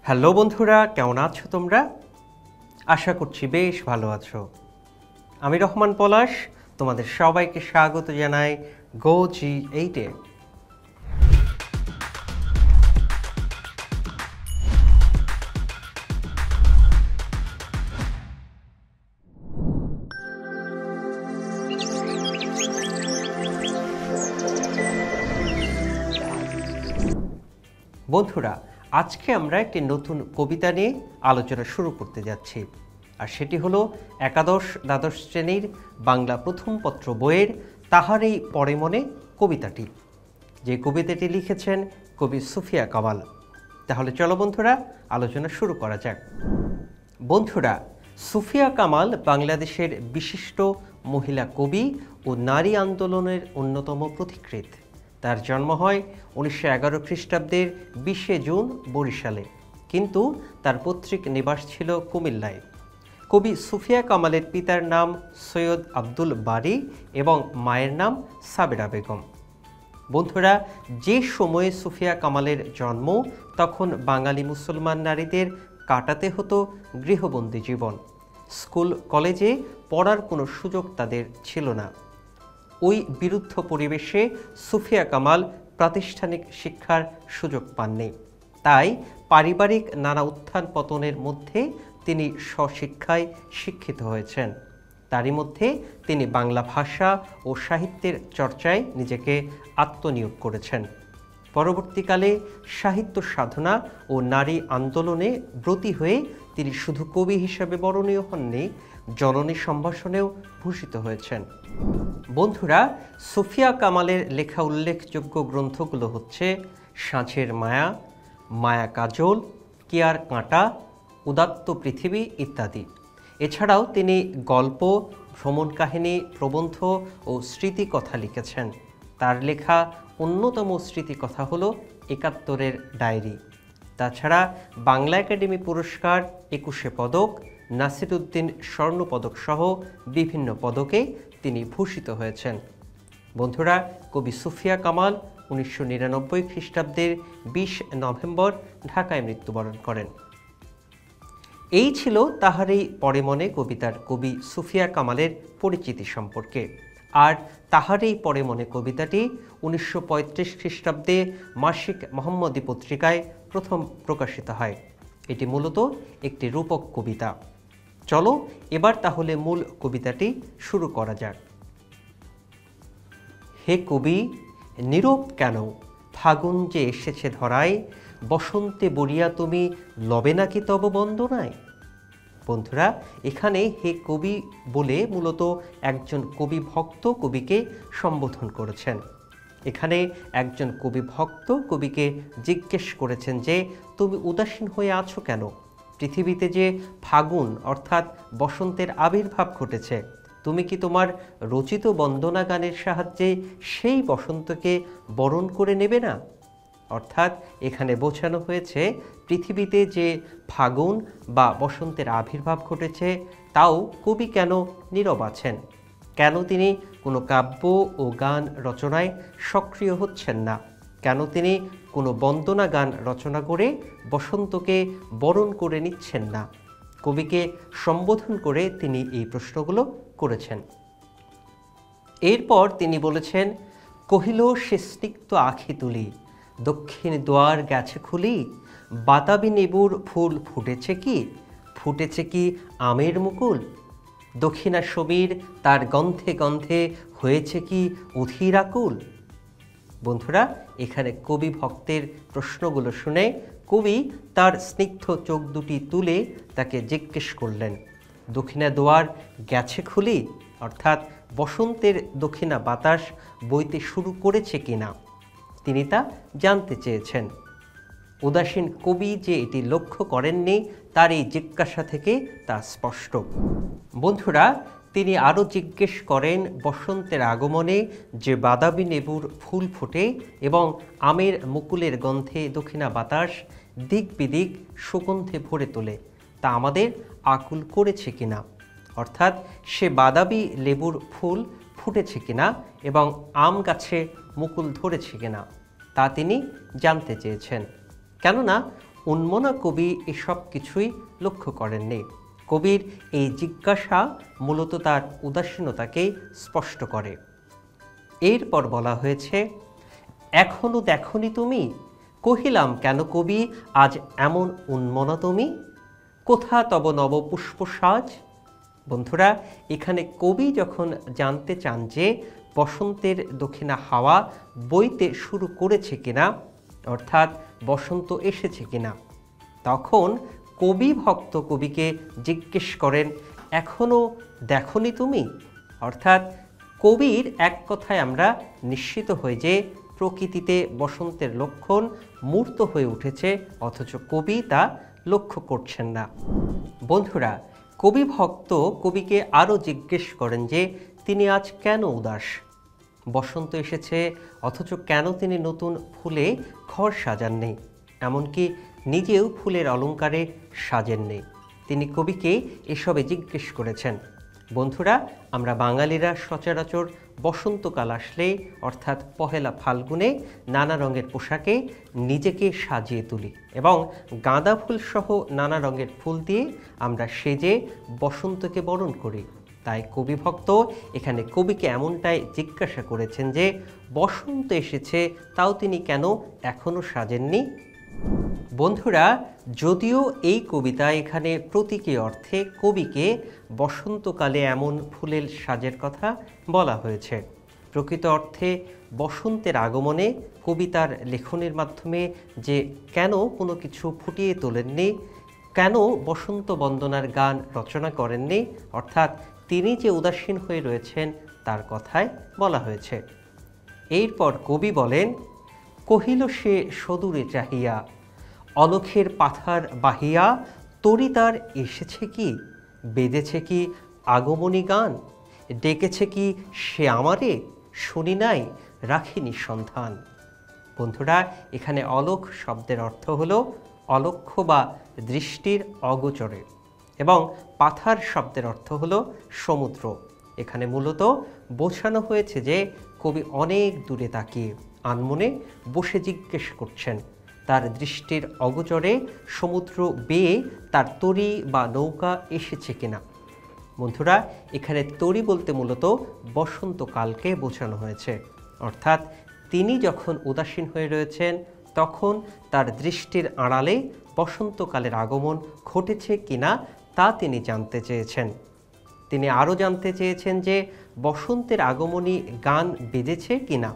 Hello বন্ধুরা, কেমন আছো তোমরা? আশা করছি বেশ ভালো আছো। আমি রহমান পলাশ, তোমাদের সবাইকে স্বাগত জানাই গো G8-এ। বন্ধুরা, আজকে আমরা একটি নতুন কবিতা নিয়ে আলোচনা শুরু করতে যাচ্ছি, আর সেটি হলো একাদশ দ্বাদশ শ্রেণীর বাংলা প্রথম পত্র বইয়ের তাহারই পরে মনে কবিতাটি, যে কবিতাটি লিখেছেন কবি সুফিয়া কামাল। তাহলে চলো বন্ধুরা, আলোচনা শুরু করা যাক। বন্ধুরা, সুফিয়া কামাল বাংলাদেশের বিশিষ্ট মহিলা কবি ও নারী আন্দোলনের অন্যতম পথিকৃৎ। তার জন্ম হয় 1911 খ্রিস্টাব্দের 20 জুন বরিশালে, কিন্তু তার পৈতৃক নিবাস ছিল কুমিল্লায়। কবি সুফিয়া কামালের পিতার নাম সৈয়দ আব্দুল বারী এবং মায়ের নাম সাবেরা বেগম। বন্ধুরা, যে সময়ে সুফিয়া কামালের জন্ম, তখন বাঙালি মুসলমান নারীদের কাটাতে হতো গৃহবন্দী জীবন। স্কুল কলেজে পড়ার কোনো সুযোগ তাদের ছিল না। ওই বিরুদ্ধ পরিবেশে সুফিয়া কামাল প্রাতিষ্ঠানিক শিক্ষার সুযোগ পাননি। তাই পারিবারিক নানা উত্থান পতনের মধ্যে তিনি স্বশিক্ষায় শিক্ষিত হয়েছেন। তারই মধ্যে তিনি বাংলা ভাষা ও সাহিত্যের চর্চায় নিজেকে আত্মনিয়োগ করেছেন। পরবর্তীকালে সাহিত্য সাধনা ও নারী আন্দোলনে ব্রতী হয়ে তিনি শুধু কবি হিসেবে বরণীয় হননি, জননী সম্ভাষণেও ভূষিত হয়েছেন। বন্ধুরা, সুফিয়া কামালের লেখা উল্লেখযোগ্য গ্রন্থগুলো হচ্ছে সাঁঝের মায়া, মায়া কাজল, কেয়ার কাঁটা, উদাত্ত পৃথিবী ইত্যাদি। এছাড়াও তিনি গল্প, ভ্রমণ কাহিনী, প্রবন্ধ ও স্মৃতিকথা লিখেছেন। তার লেখা অন্যতম স্মৃতিকথা হলো ৭১-এর ডায়েরি। তাছাড়া বাংলা একাডেমি পুরস্কার, ২১ পদক, নাসিরুদ্দিন স্বর্ণপদক সহ বিভিন্ন পদকে তিনি ভূষিত হয়েছেন। বন্ধুরা, কবি সুফিয়া কামাল 1999 খ্রিস্টাব্দের 20 নভেম্বর ঢাকায় মৃত্যুবরণ করেন। এই ছিল তাহারই পরে মনে কবিতার কবি সুফিয়া কামালের পরিচিতি সম্পর্কে। আর তাহারই পরে মনে কবিতাটি 1935 খ্রিস্টাব্দে মাসিক মোহাম্মদী পত্রিকায় প্রথম প্রকাশিত হয়। এটি মূলত একটি রূপক কবিতা। চলো এবার তাহলে মূল কবিতাটি শুরু করা যাক। হে কবি, নীরব কেন? ফাগুন যে এসেছে ধরায়, বসন্তে বরিয়া তুমি লবে নাকি তব বন্দনায়? বন্ধুরা, এখানে হে কবি বলে মূলত একজন কবি ভক্ত কবিকে সম্বোধন করেছেন। এখানে একজন কবি ভক্ত কবিকে জিজ্ঞেস করেছেন যে তুমি উদাসীন হয়ে আছো কেন? পৃথিবীতে যে ফাগুন অর্থাৎ বসন্তের আবির্ভাব ঘটেছে, তুমি কি তোমার রচিত বন্দনা গানের সাহায্যে সেই বসন্তকে বরণ করে নেবে না? অর্থাৎ এখানে বোঝানো হয়েছে পৃথিবীতে যে ফাগুন বা বসন্তের আবির্ভাব ঘটেছে, তাও কবি কেন নীরব আছেন? কেন তিনি কোনো কাব্য ও গান রচনায় সক্রিয় হচ্ছেন না? কেন তিনি কোনো বন্দনা গান রচনা করে বসন্তকে বরণ করে নিচ্ছেন না? কবিকে সম্বোধন করে তিনি এই প্রশ্নগুলো করেছেন। এরপর তিনি বলেছেন, কহিল সে স্নিগ্ধ আখি তুলি, দক্ষিণ দুয়ার গেছে খুলি, বাতাবি নেবুর ফুল ফুটেছে কি? ফুটেছে কি আমের মুকুল? দক্ষিণা সমীর তার গন্ধে গন্ধে হয়েছে কি অধীর আকুল? বন্ধুরা, এখানে কবি ভক্তের প্রশ্নগুলো শুনে কবি তার স্নিগ্ধ চোখ দুটি তুলে তাকে জিজ্ঞেস করলেন, দক্ষিণা দুয়ার গেছে খুলি অর্থাৎ বসন্তের দক্ষিণা বাতাস বইতে শুরু করেছে কিনা তিনি তা জানতে চেয়েছেন। উদাসীন কবি যে এটি লক্ষ্য করেননি, তার এই জিজ্ঞাসা থেকে তা স্পষ্ট। বন্ধুরা, তিনি আরও জিজ্ঞেস করেন, বসন্তের আগমনে যে বাদাবি নেবুর ফুল ফোটে এবং আমের মুকুলের গন্ধে দক্ষিণা বাতাস দিক বিদিক সুগন্ধে ভরে তোলে, তা আমাদের আকুল করেছে কিনা? অর্থাৎ সে বাদাবি লেবুর ফুল ফুটেছে কিনা এবং আম গাছে মুকুল ধরেছে কিনা তা তিনি জানতে চেয়েছেন। কেননা উন্মনা কবি এসব কিছুই লক্ষ্য করেননি। কবির এই জিজ্ঞাসা মূলত তার উদাসীনতাকেই স্পষ্ট করে। এরপর বলা হয়েছে, এখনো দেখনি তুমি, কহিলাম কেন কবি আজ এমন উন্মনা তুমি, কোথা তব নব পুষ্প সাজ। বন্ধুরা, এখানে কবি যখন জানতে চান যে বসন্তের দক্ষিণা হাওয়া বইতে শুরু করেছে কিনা, অর্থাৎ বসন্ত এসেছে কিনা, তখন কবি ভক্ত কবিকে জিজ্ঞেস করেন, এখনো দেখনি তুমি। অর্থাৎ কবির এক কথায় আমরা নিশ্চিত হই যে প্রকৃতিতে বসন্তের লক্ষণ মূর্ত হয়ে উঠেছে, অথচ কবি তা লক্ষ্য করছেন না। বন্ধুরা, কবি ভক্ত কবিকে আরও জিজ্ঞেস করেন যে তিনি আজ কেন উদাস। বসন্ত এসেছে অথচ কেন তিনি নতুন ফুলে ঘর সাজাননি, এমনকি নিজেও ফুলের অলঙ্কারে সাজেননি। তিনি কবিকে এসবে জিজ্ঞেস করেছেন। বন্ধুরা, আমরা বাঙালিরা সচরাচর বসন্তকাল আসলে অর্থাৎ পহেলা ফাল্গুনে নানা রঙের পোশাকে নিজেকে সাজিয়ে তুলি এবং গাঁদা ফুল সহ নানা রঙের ফুল দিয়ে আমরা সেজে বসন্তকে বরণ করি। তাই কবি ভক্ত এখানে কবিকে এমনটাই জিজ্ঞাসা করেছেন যে বসন্ত এসেছে তাও তিনি কেন এখনো সাজেননি। বন্ধুরা, যদিও এই কবিতা এখানে প্রতীকী অর্থে কবিকে বসন্তকালে এমন ফুলের সাজের কথা বলা হয়েছে, প্রকৃত অর্থে বসন্তের আগমনে কবিতার লেখনের মাধ্যমে যে কেন কোনো কিছু ফুটিয়ে তোলেননি, কেন বসন্ত বন্দনার গান রচনা করেননি, অর্থাৎ তিনি যে উদাসীন হয়ে রয়েছেন তার কথাই বলা হয়েছে। এরপর কবি বলেন, কহিল সে সদূরে চাহিয়া, অলখের পাথার বাহিয়া, তরি তার এসেছে কি, বেঁধেছে কি আগমনী গান, ডেকেছে কি সে আমারে, শুনি নাই রাখিনি সন্ধান। বন্ধুরা, এখানে অলখ শব্দের অর্থ হলো অলক্ষ্য বা দৃষ্টির অগোচরে এবং পাথার শব্দের অর্থ হলো সমুদ্র। এখানে মূলত বোঝানো হয়েছে যে কবি অনেক দূরে তাকিয়ে আনমনে বসে জিজ্ঞেস করছেন তার দৃষ্টির অগোচরে সমুদ্র বেয়ে তার তরী বা নৌকা এসেছে কিনা। বন্ধুরা, এখানে তরী বলতে মূলত বসন্তকালকে বোঝানো হয়েছে, অর্থাৎ তিনি যখন উদাসীন হয়ে রয়েছেন তখন তার দৃষ্টির আড়ালে বসন্তকালের আগমন ঘটেছে কিনা তা তিনি জানতে চেয়েছেন। তিনি আরও জানতে চেয়েছেন যে বসন্তের আগমনী গান বেজেছে কিনা,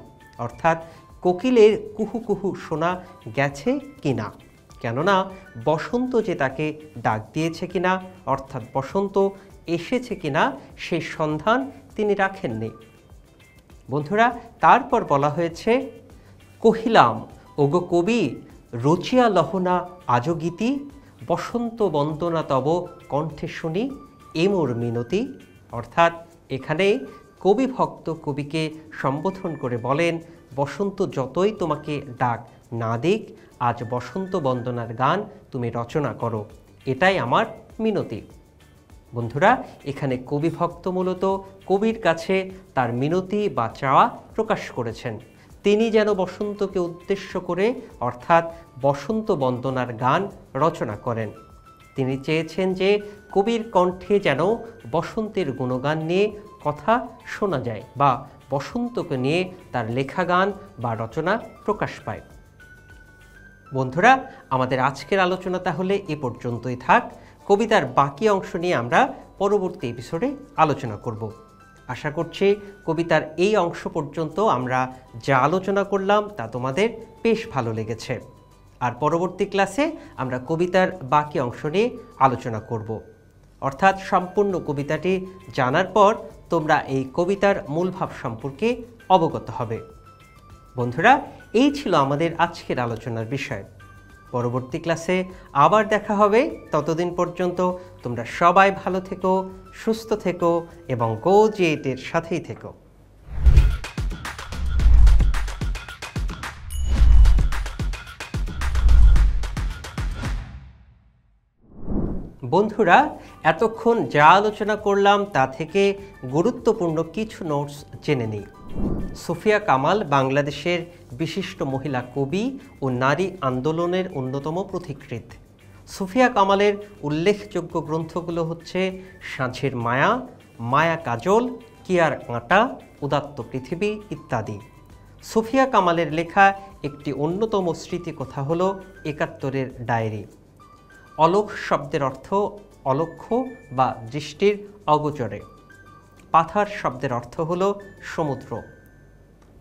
অর্থাৎ কোকিলের কুহু কুহু শোনা গেছে কিনা, কেননা বসন্ত যে তাকে ডাক দিয়েছে কিনা, অর্থাৎ বসন্ত এসেছে কিনা সেই সন্ধান তিনি রাখেননি। বন্ধুরা, তারপর বলা হয়েছে, কহিলাম ওগো কবি, রচিয়া লহনা আজ গীতি, বসন্ত বন্দনা তব কণ্ঠে শুনি এ মোর মিনতি। অর্থাৎ এখানে কবি ভক্ত কবিকে সম্বোধন করে বলেন, বসন্ত যতই তোমাকে ডাক না দিক, আজ বসন্ত বন্দনার গান তুমি রচনা করো, এটাই আমার মিনতি। বন্ধুরা, এখানে কবি ভক্ত মূলত কবির কাছে তার মিনতি বা চাওয়া প্রকাশ করেছেন। তিনি যেন বসন্তকে উদ্দেশ্য করে অর্থাৎ বসন্ত বন্দনার গান রচনা করেন। তিনি চেয়েছেন যে কবির কণ্ঠে যেন বসন্তের গুণগান নিয়ে কথা শোনা যায় বা বসন্তকে নিয়ে তার লেখা গান বা রচনা প্রকাশ পায়। বন্ধুরা, আমাদের আজকের আলোচনা তাহলে এ পর্যন্তই থাক। কবিতার বাকি অংশ নিয়ে আমরা পরবর্তী এপিসোডে আলোচনা করব। আশা করছি কবিতার এই অংশ পর্যন্ত আমরা যা আলোচনা করলাম তা তোমাদের বেশ ভালো লেগেছে। আর পরবর্তী ক্লাসে আমরা কবিতার বাকি অংশ নিয়ে আলোচনা করব, অর্থাৎ সম্পূর্ণ কবিতাটি জানার পর তোমরা এই কবিতার মূল ভাব সম্পর্কে অবগত হবে। বন্ধুরা, এই ছিল আমাদের আজকের আলোচনার বিষয়। পরবর্তী ক্লাসে আবার দেখা হবে। ততদিন পর্যন্ত তোমরা সবাই ভালো থেকো, সুস্থ থেকো এবং গো জি8-এর সাথেই থেকো। বন্ধুরা, এতক্ষণ যা আলোচনা করলাম তা থেকে গুরুত্বপূর্ণ কিছু নোটস জেনে নিই। সুফিয়া কামাল বাংলাদেশের বিশিষ্ট মহিলা কবি ও নারী আন্দোলনের অন্যতম পথিকৃৎ। সুফিয়া কামালের উল্লেখযোগ্য গ্রন্থগুলো হচ্ছে সাঁঝের মায়া, মায়া কাজল, কিয়ার আঁটা, উদাত্ত পৃথিবী ইত্যাদি। সুফিয়া কামালের লেখা একটি অন্যতম স্মৃতিকথা হল ৭১-এর ডায়েরি। অলোক শব্দের অর্থ অলক্ষ্য বা দৃষ্টির অগোচরে। পাথার শব্দের অর্থ হল সমুদ্র।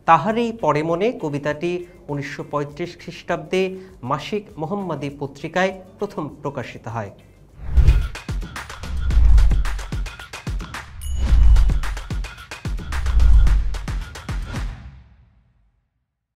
তাহারই পরে মনে কবিতাটি ১৯৩৫ খ্রিস্টাব্দে মাসিক মোহাম্মদী পত্রিকায় প্রথম প্রকাশিত হয়।